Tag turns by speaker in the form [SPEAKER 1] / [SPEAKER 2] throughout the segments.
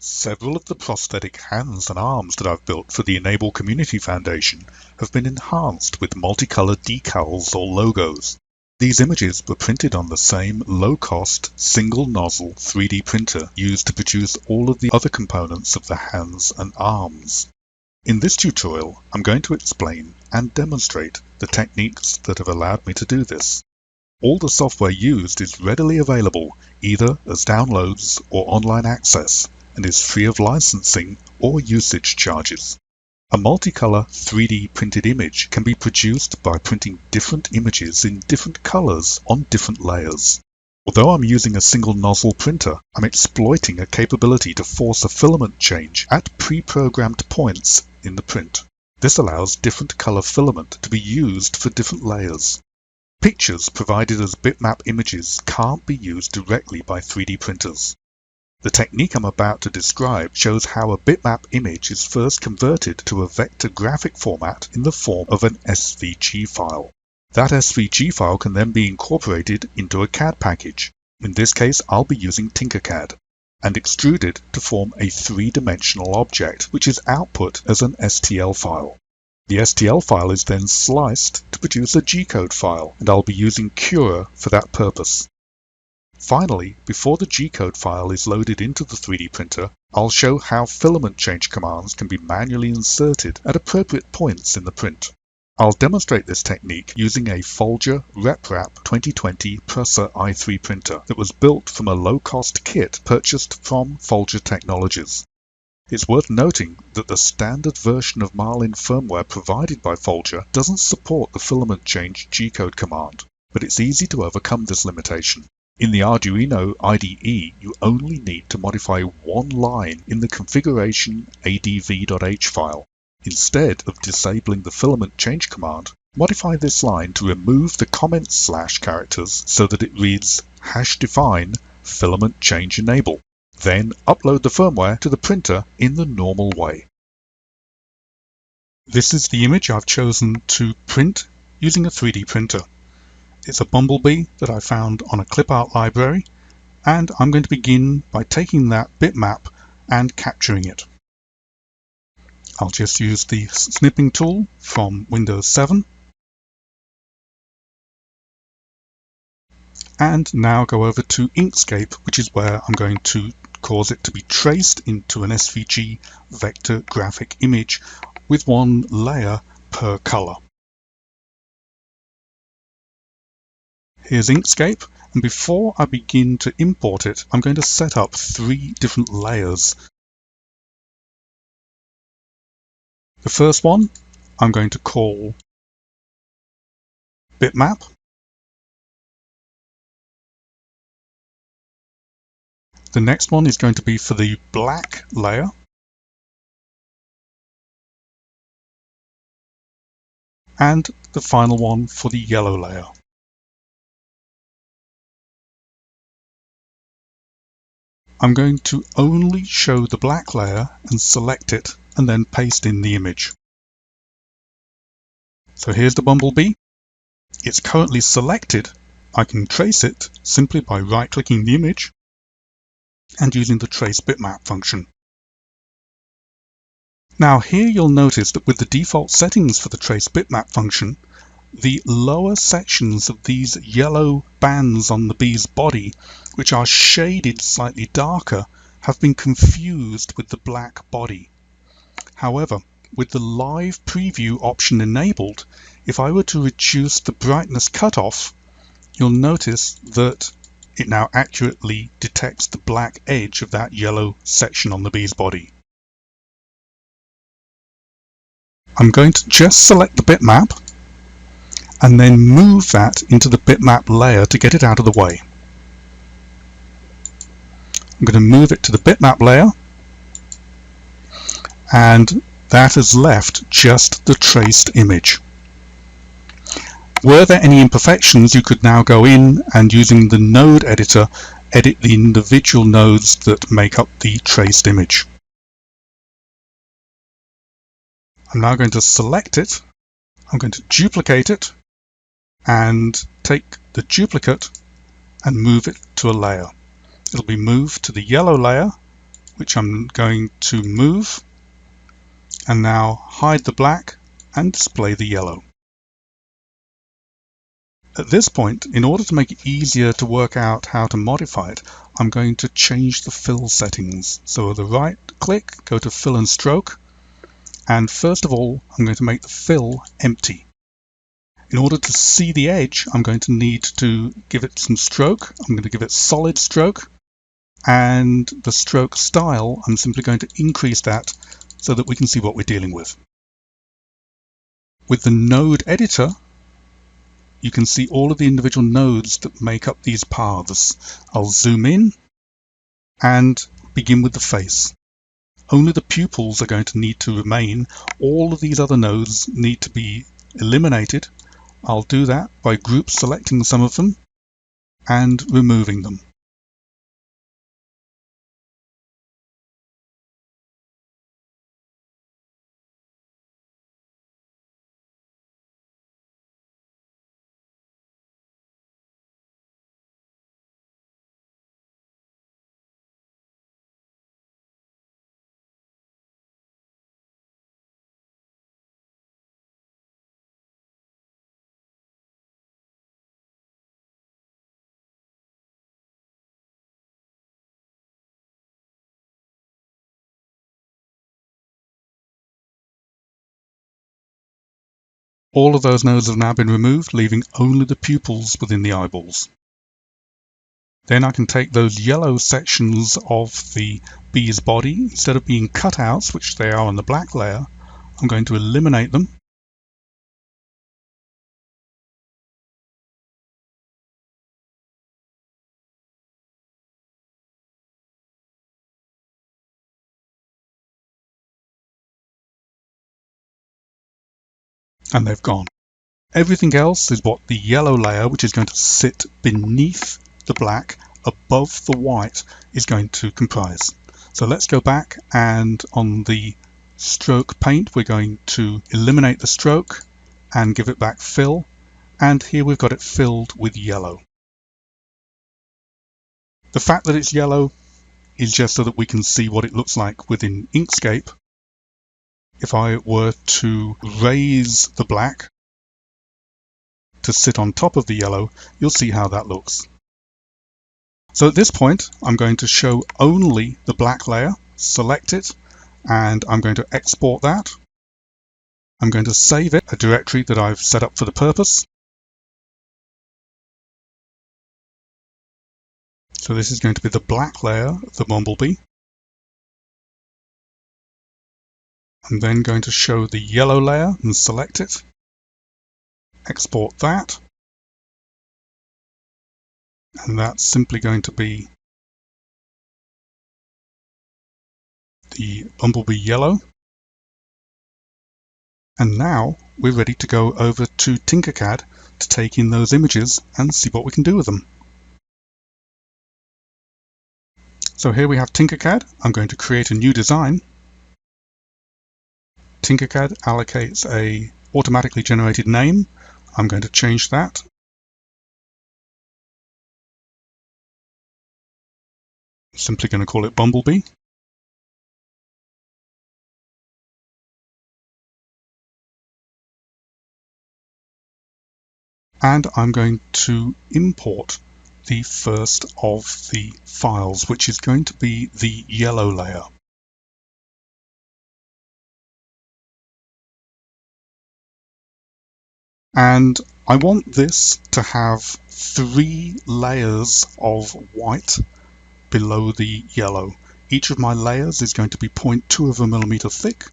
[SPEAKER 1] Several of the prosthetic hands and arms that I've built for the e-NABLE Community Foundation have been enhanced with multicolored decals or logos. These images were printed on the same low-cost, single-nozzle 3D printer used to produce all of the other components of the hands and arms. In this tutorial, I'm going to explain and demonstrate the techniques that have allowed me to do this. All the software used is readily available either as downloads or online access, and is free of licensing or usage charges. A multicolor 3D printed image can be produced by printing different images in different colors on different layers. Although I'm using a single nozzle printer, I'm exploiting a capability to force a filament change at pre-programmed points in the print. This allows different color filament to be used for different layers. Pictures provided as bitmap images can't be used directly by 3D printers. The technique I'm about to describe shows how a bitmap image is first converted to a vector graphic format in the form of an SVG file. That SVG file can then be incorporated into a CAD package. In this case, I'll be using Tinkercad, and extruded to form a three-dimensional object, which is output as an STL file. The STL file is then sliced to produce a Gcode file, and I'll be using Cura for that purpose. Finally, before the Gcode file is loaded into the 3D printer, I'll show how filament change commands can be manually inserted at appropriate points in the print. I'll demonstrate this technique using a Folger RepRap 2020 Prusa i3 printer that was built from a low-cost kit purchased from Folger Technologies. It's worth noting that the standard version of Marlin firmware provided by Folger doesn't support the filament change Gcode command, but it's easy to overcome this limitation. In the Arduino IDE, you only need to modify one line in the configuration adv.h file. Instead of disabling the filament change command, modify this line to remove the comment / characters so that it reads #define filament change enable. Then upload the firmware to the printer in the normal way. This is the image I've chosen to print using a 3D printer. It's a bumblebee that I found on a clip art library, and I'm going to begin by taking that bitmap and capturing it. I'll just use the snipping tool from Windows 7. And now go over to Inkscape, which is where I'm going to cause it to be traced into an SVG vector graphic image with one layer per color. Here's Inkscape, and before I begin to import it, I'm going to set up 3 different layers. The first one I'm going to call bitmap. The next one is going to be for the black layer. And the final one for the yellow layer. I'm going to only show the black layer and select it and then paste in the image. So here's the bumblebee. It's currently selected. I can trace it simply by right-clicking the image and using the trace bitmap function. Now here you'll notice that with the default settings for the trace bitmap function, the lower sections of these yellow bands on the bee's body, which are shaded slightly darker, have been confused with the black body. However, with the live preview option enabled, if I were to reduce the brightness cutoff, you'll notice that it now accurately detects the black edge of that yellow section on the bee's body. I'm going to just select the bitmap and then move that into the bitmap layer to get it out of the way. I'm going to move it to the bitmap layer, and that has left just the traced image. Were there any imperfections, you could now go in and using the node editor, edit the individual nodes that make up the traced image. I'm now going to select it. I'm going to duplicate it and take the duplicate and move it to a layer. It'll be moved to the yellow layer which I'm going to move, and now hide the black and display the yellow. At this point, in order to make it easier to work out how to modify it, I'm going to change the fill settings. So with a right click, go to fill and stroke, and first of all, I'm going to make the fill empty. In order to see the edge, I'm going to need to give it some stroke. I'm going to give it solid stroke, and the stroke style, I'm simply going to increase that so that we can see what we're dealing with. With the node editor, you can see all of the individual nodes that make up these paths. I'll zoom in and begin with the face. Only the pupils are going to need to remain. All of these other nodes need to be eliminated. I'll do that by group selecting some of them and removing them. All of those nodes have now been removed, leaving only the pupils within the eyeballs. Then I can take those yellow sections of the bee's body, instead of being cutouts, which they are on the black layer, I'm going to eliminate them. And they've gone. Everything else is what the yellow layer, which is going to sit beneath the black, above the white, is going to comprise. So let's go back, and on the stroke paint, we're going to eliminate the stroke and give it back fill. And here we've got it filled with yellow. The fact that it's yellow is just so that we can see what it looks like within Inkscape. If I were to raise the black to sit on top of the yellow, you'll see how that looks. So at this point, I'm going to show only the black layer, select it, and I'm going to export that. I'm going to save it, a directory that I've set up for the purpose. So this is going to be the black layer of the bumblebee. I'm then going to show the yellow layer and select it. Export that. And that's simply going to be the bumblebee yellow. And now we're ready to go over to Tinkercad to take in those images and see what we can do with them. So here we have Tinkercad. I'm going to create a new design. Tinkercad allocates a automatically generated name. I'm going to change that. Simply going to call it Bumblebee. And I'm going to import the first of the files, which is going to be the yellow layer. And I want this to have 3 layers of white below the yellow. Each of my layers is going to be 0.2 of a millimeter thick,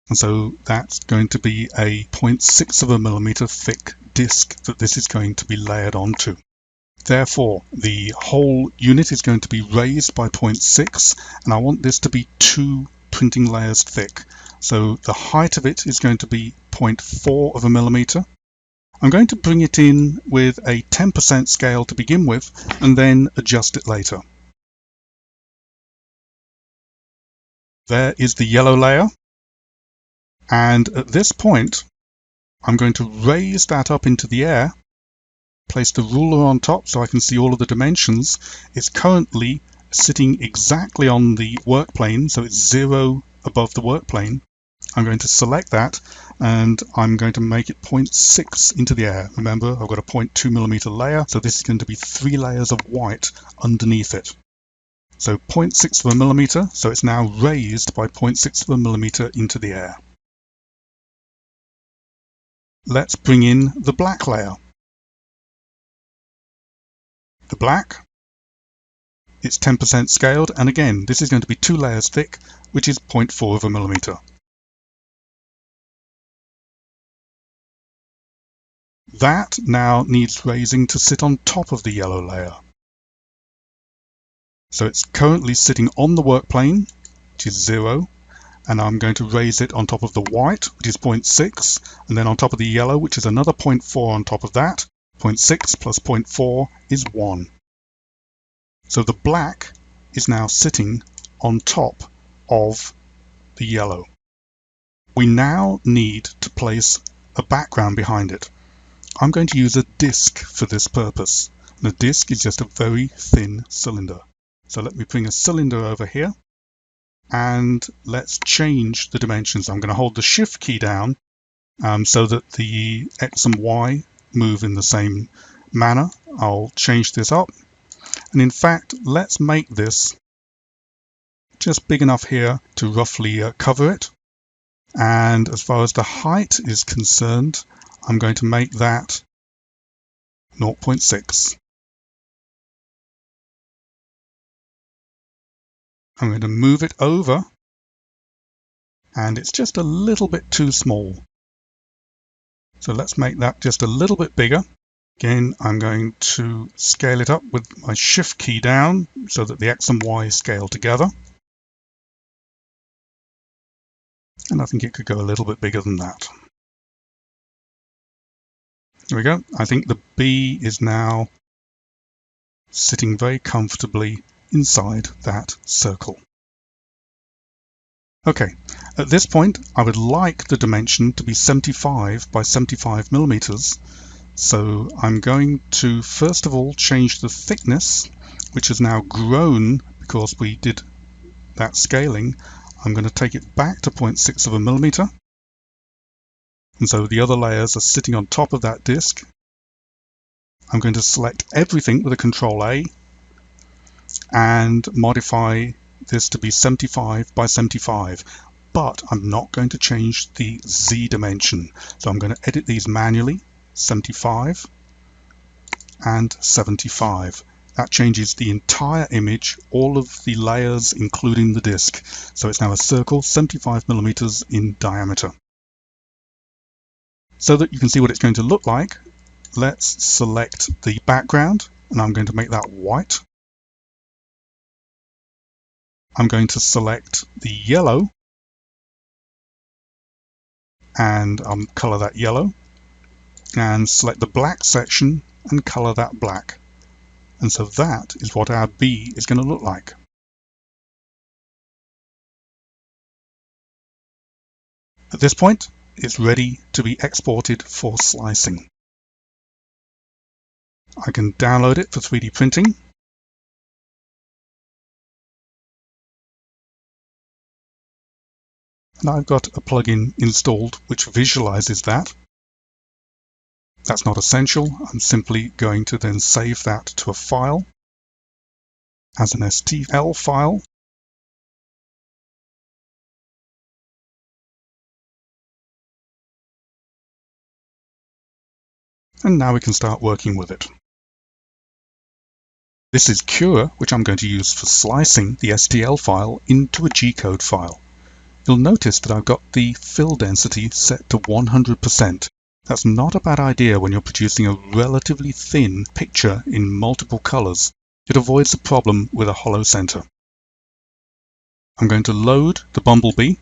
[SPEAKER 1] and so that's going to be a 0.6 of a millimeter thick disk that this is going to be layered onto. Therefore, the whole unit is going to be raised by 0.6, and I want this to be 2 printing layers thick. So the height of it is going to be 0.4 of a millimeter. I'm going to bring it in with a 10% scale to begin with, and then adjust it later. There is the yellow layer, and at this point I'm going to raise that up into the air, place the ruler on top so I can see all of the dimensions. It's currently sitting exactly on the work plane, so it's 0 above the work plane. I'm going to select that and I'm going to make it 0.6 into the air. Remember, I've got a 0.2 millimeter layer, so this is going to be 3 layers of white underneath it. So 0.6 of a millimeter, so it's now raised by 0.6 of a millimeter into the air. Let's bring in the black layer. The black, it's 10% scaled, and again, this is going to be 2 layers thick, which is 0.4 of a millimeter. That now needs raising to sit on top of the yellow layer. So it's currently sitting on the work plane, which is 0, and I'm going to raise it on top of the white, which is 0.6, and then on top of the yellow, which is another 0.4 on top of that. 0.6 plus 0.4 is 1. So the black is now sitting on top of the yellow. We now need to place a background behind it. I'm going to use a disk for this purpose. The disk is just a very thin cylinder. So let me bring a cylinder over here and let's change the dimensions. I'm going to hold the Shift key down so that the X and Y move in the same manner. I'll change this up. And in fact, let's make this just big enough here to roughly cover it. And as far as the height is concerned, I'm going to make that 0.6. I'm going to move it over, and it's just a little bit too small. So let's make that just a little bit bigger. Again, I'm going to scale it up with my Shift key down so that the X and Y scale together. And I think it could go a little bit bigger than that. There we go. I think the B is now sitting very comfortably inside that circle. Okay, at this point, I would like the dimension to be 75 by 75 millimeters. So I'm going to first of all change the thickness, which has now grown because we did that scaling. I'm going to take it back to 0.6 of a millimeter. And so the other layers are sitting on top of that disk. I'm going to select everything with a Control A and modify this to be 75 by 75. But I'm not going to change the Z dimension. So I'm going to edit these manually, 75 and 75. That changes the entire image, all of the layers, including the disk. So it's now a circle 75 millimeters in diameter. So that you can see what it's going to look like, let's select the background, and I'm going to make that white. I'm going to select the yellow, and I'll color that yellow, and select the black section and color that black. And so that is what our B is going to look like. At this point, it's ready to be exported for slicing. I can download it for 3D printing. And I've got a plugin installed which visualizes that. That's not essential. I'm simply going to then save that to a file as an STL file. And now we can start working with it. This is Cure, which I'm going to use for slicing the STL file into a Gcode file. You'll notice that I've got the fill density set to 100%. That's not a bad idea when you're producing a relatively thin picture in multiple colors. It avoids the problem with a hollow center. I'm going to load the bumblebee,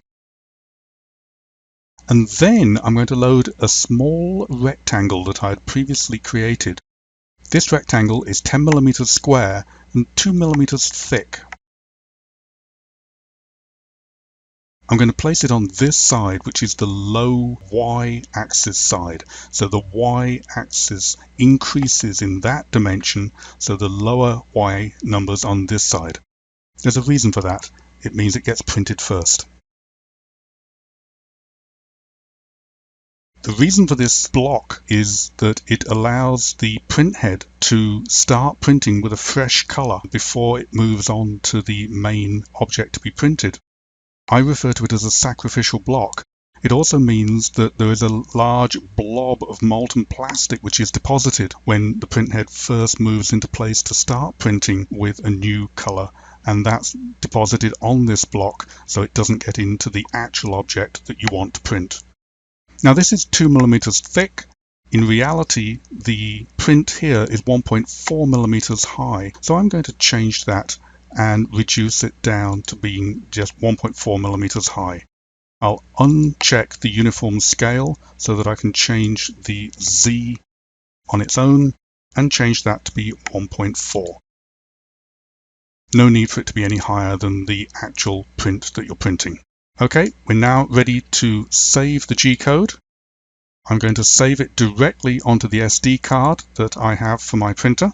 [SPEAKER 1] and then I'm going to load a small rectangle that I had previously created. This rectangle is 10 millimeters square and 2 millimeters thick. I'm going to place it on this side, which is the low y-axis side. So the y-axis increases in that dimension, so the lower y numbers on this side. There's a reason for that. It means it gets printed first. The reason for this block is that it allows the printhead to start printing with a fresh color before it moves on to the main object to be printed. I refer to it as a sacrificial block. It also means that there is a large blob of molten plastic which is deposited when the printhead first moves into place to start printing with a new color, and that's deposited on this block so it doesn't get into the actual object that you want to print. Now this is 2 millimeters thick. In reality, the print here is 1.4 millimeters high, so I'm going to change that and reduce it down to being just 1.4 millimeters high. I'll uncheck the uniform scale so that I can change the Z on its own and change that to be 1.4. No need for it to be any higher than the actual print that you're printing. Okay, we're now ready to save the Gcode. I'm going to save it directly onto the SD card that I have for my printer.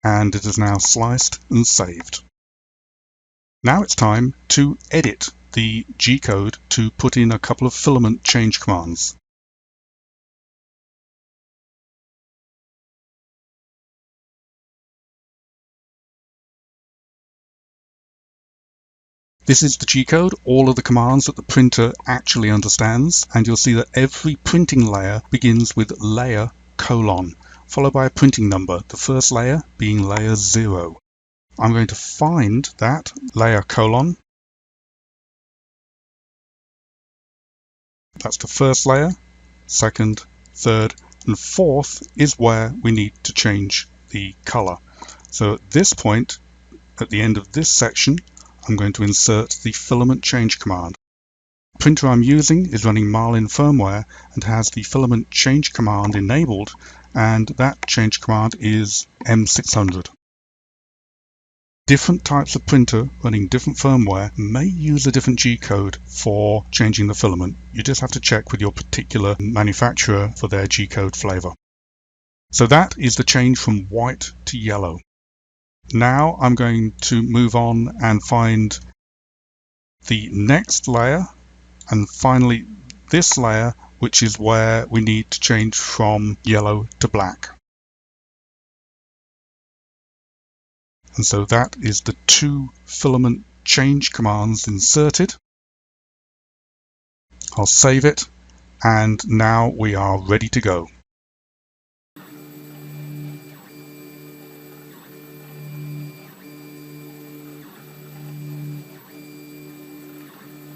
[SPEAKER 1] And it is now sliced and saved. Now it's time to edit the Gcode to put in a couple of filament change commands. This is the Gcode, all of the commands that the printer actually understands, and you'll see that every printing layer begins with layer : followed by a printing number, the first layer being layer 0. I'm going to find that layer : that's the first layer, second, third, and fourth is where we need to change the color. So at this point, at the end of this section, I'm going to insert the filament change command. The printer I'm using is running Marlin firmware and has the filament change command enabled, and that change command is M600. Different types of printer running different firmware may use a different Gcode for changing the filament. You just have to check with your particular manufacturer for their Gcode flavor. So that is the change from white to yellow. Now I'm going to move on and find the next layer, and finally this layer, which is where we need to change from yellow to black. And so that is the 2 filament change commands inserted. I'll save it, and now we are ready to go.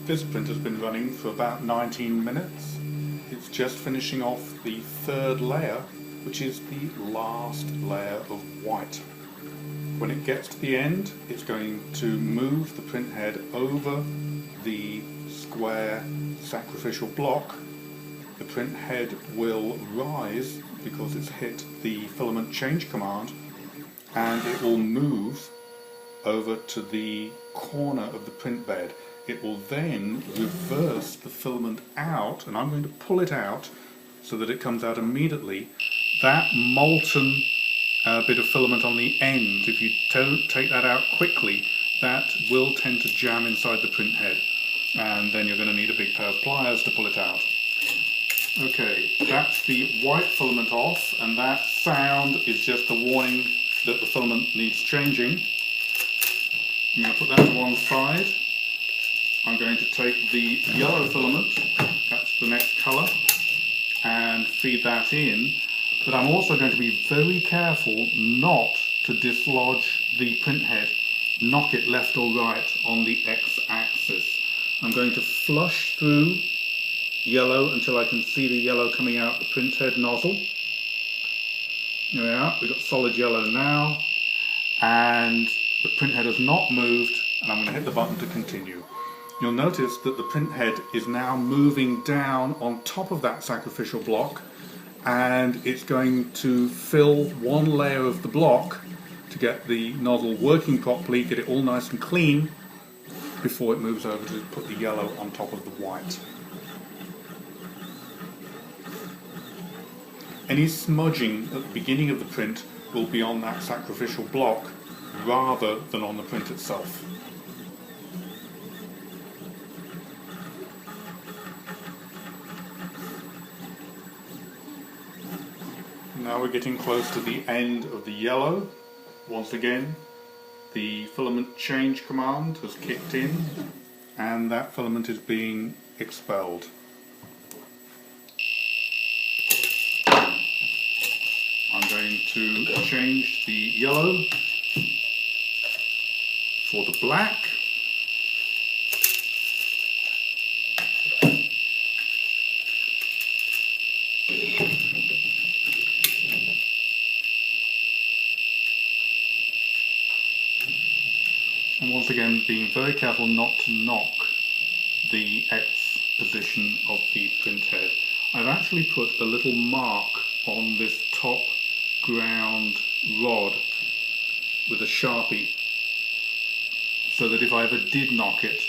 [SPEAKER 1] This printer's been running for about 19 minutes. It's just finishing off the 3rd layer, which is the last layer of white. When it gets to the end, it's going to move the printhead over the square sacrificial block. The printhead will rise because it's hit the filament change command, and it will move over to the corner of the print bed. It will then reverse the filament out, and I'm going to pull it out so that it comes out immediately. That molten bit of filament on the end, if you don't take that out quickly, that will tend to jam inside the printhead, and then you're going to need a big pair of pliers to pull it out. Okay, that's the white filament off, and that sound is just a warning that the filament needs changing. I'm going to put that to one side. I'm going to take the yellow filament, that's the next colour, and feed that in. But I'm also going to be very careful not to dislodge the printhead, knock it left or right on the x-axis. I'm going to flush through yellow until I can see the yellow coming out the printhead nozzle. There we are, we've got solid yellow now, and the printhead has not moved, and I'm going to hit the button to continue. You'll notice that the printhead is now moving down on top of that sacrificial block, and it's going to fill one layer of the block to get the nozzle working properly, get it all nice and clean, before it moves over to put the yellow on top of the white. Any smudging at the beginning of the print will be on that sacrificial block, rather than on the print itself. Now we're getting close to the end of the yellow. Once again, the filament change command has kicked in and that filament is being expelled. I'm going to change the yellow for the black. And once again, being very careful not to knock the X position of the print head. I've actually put a little mark on this top ground rod with a Sharpie so that if I ever did knock it,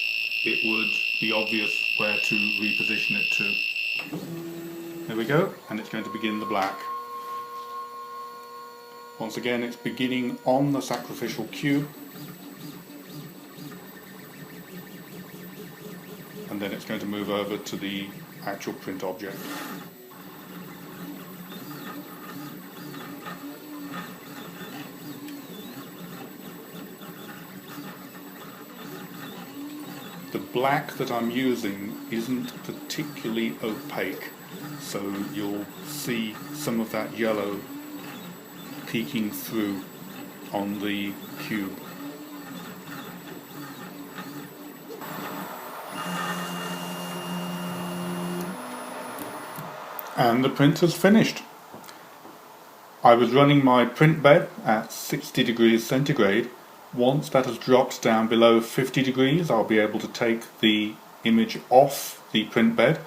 [SPEAKER 1] it would be obvious where to reposition it to. There we go, and it's going to begin the black. Once again, it's beginning on the sacrificial cube, and then it's going to move over to the actual print object. The black that I'm using isn't particularly opaque, so you'll see some of that yellow peeking through on the cube. And the print has finished. I was running my print bed at 60 degrees centigrade. Once that has dropped down below 50 degrees, I'll be able to take the image off the print bed.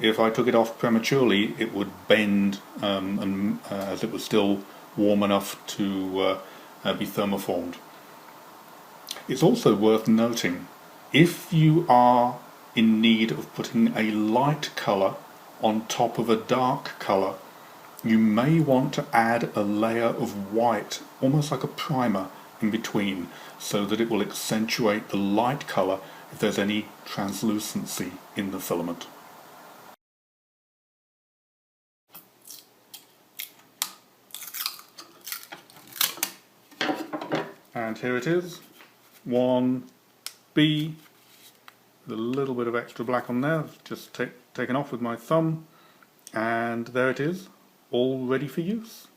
[SPEAKER 1] If I took it off prematurely, it would bend as it was still warm enough to be thermoformed. It's also worth noting, if you are in need of putting a light colour on top of a dark colour, you may want to add a layer of white, almost like a primer, in between, so that it will accentuate the light colour if there's any translucency in the filament. And here it is, 1B, with a little bit of extra black on there, just taken off with my thumb, and there it is, all ready for use.